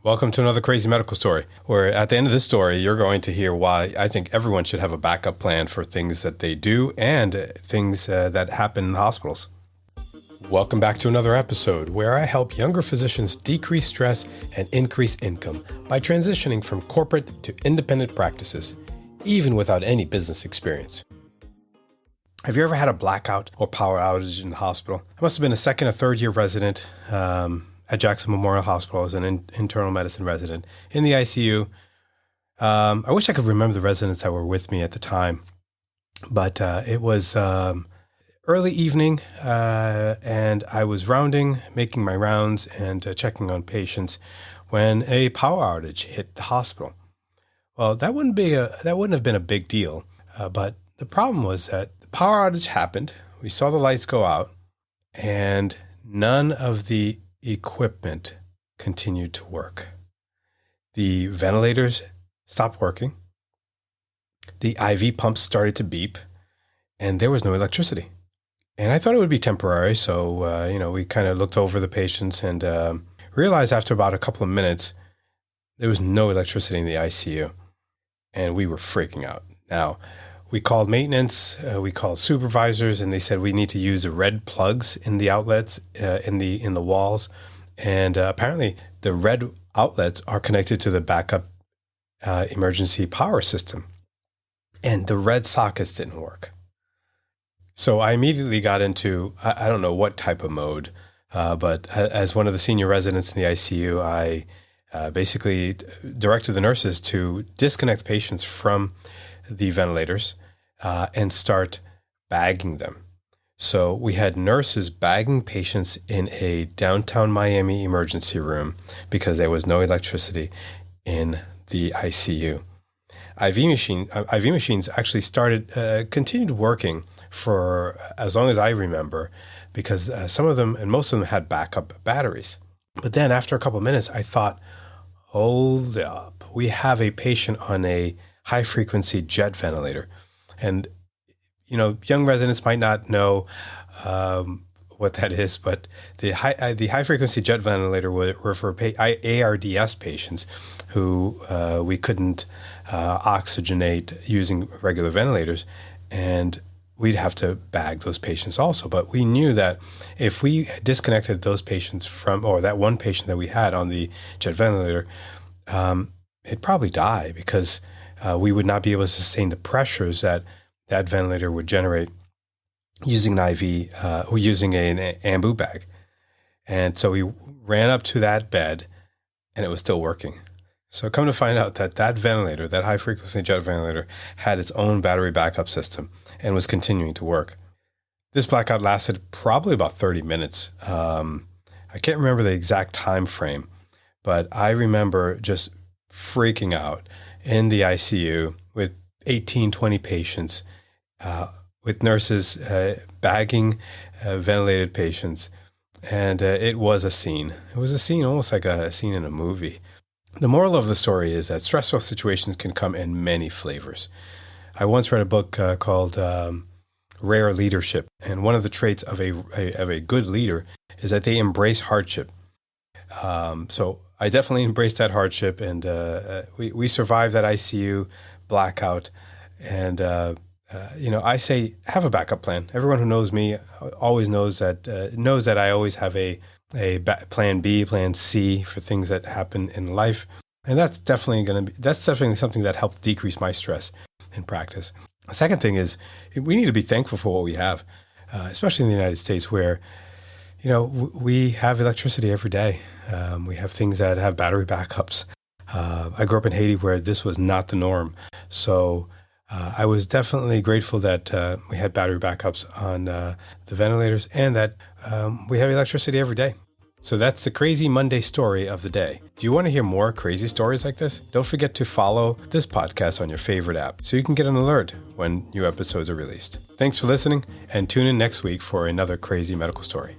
Welcome to another crazy medical story, where at the end of this story, you're going to hear why I think everyone should have a backup plan for things that they do and things that happen in hospitals. Welcome back to another episode where I help younger physicians decrease stress and increase income by transitioning from corporate to independent practices, even without any business experience. Have you ever had a blackout or power outage in the hospital? I must have been a second or third year resident at Jackson Memorial Hospital as an internal medicine resident in the ICU. I wish I could remember the residents that were with me at the time, but it was early evening, and I was making my rounds and checking on patients when a power outage hit the hospital. Well, that wouldn't have been a big deal, but the problem was that the power outage happened. We saw the lights go out, and none of the equipment continued to work. The ventilators stopped working. The IV pumps started to beep, and there was no electricity. And I thought it would be temporary, so we kind of looked over the patients and realized after about a couple of minutes there was no electricity in the ICU, and we were freaking out. Now, we called maintenance, we called supervisors, and they said we need to use the red plugs in the outlets, in the walls. And apparently the red outlets are connected to the backup emergency power system. And the red sockets didn't work. So I immediately got into, I don't know what type of mode, but as one of the senior residents in the ICU, I basically directed the nurses to disconnect patients from the ventilators and start bagging them. So we had nurses bagging patients in a downtown Miami emergency room because there was no electricity in the ICU. IV machines actually continued working for as long as I remember, because some of them and most of them had backup batteries. But then after a couple of minutes, I thought, hold up, we have a patient on a high frequency jet ventilator. And, young residents might not know what that is, but the high frequency jet ventilator were for ARDS patients who we couldn't oxygenate using regular ventilators, and we'd have to bag those patients also. But we knew that if we disconnected those patients or that one patient that we had on the jet ventilator, it'd probably die because we would not be able to sustain the pressures that ventilator would generate using an IV or using an ambu bag. And so we ran up to that bed, and it was still working. So come to find out that ventilator, that high frequency jet ventilator, had its own battery backup system and was continuing to work. This blackout lasted probably about 30 minutes. I can't remember the exact time frame, but I remember just freaking out in the ICU with 18, 20 patients, with nurses bagging ventilated patients. And it was a scene. It was a scene almost like a scene in a movie. The moral of the story is that stressful situations can come in many flavors. I once read a book called Rare Leadership. And one of the traits of a good leader is that they embrace hardship. So I definitely embraced that hardship, and we survived that ICU blackout. And I say have a backup plan. Everyone who knows me always knows that I always have a plan B, plan C for things that happen in life, and that's definitely something that helped decrease my stress in practice. The second thing is we need to be thankful for what we have, especially in the United States, where we have electricity every day. We have things that have battery backups. I grew up in Haiti where this was not the norm. So I was definitely grateful that we had battery backups on the ventilators and that we have electricity every day. So that's the Crazy Monday story of the day. Do you want to hear more crazy stories like this? Don't forget to follow this podcast on your favorite app so you can get an alert when new episodes are released. Thanks for listening, and tune in next week for another crazy medical story.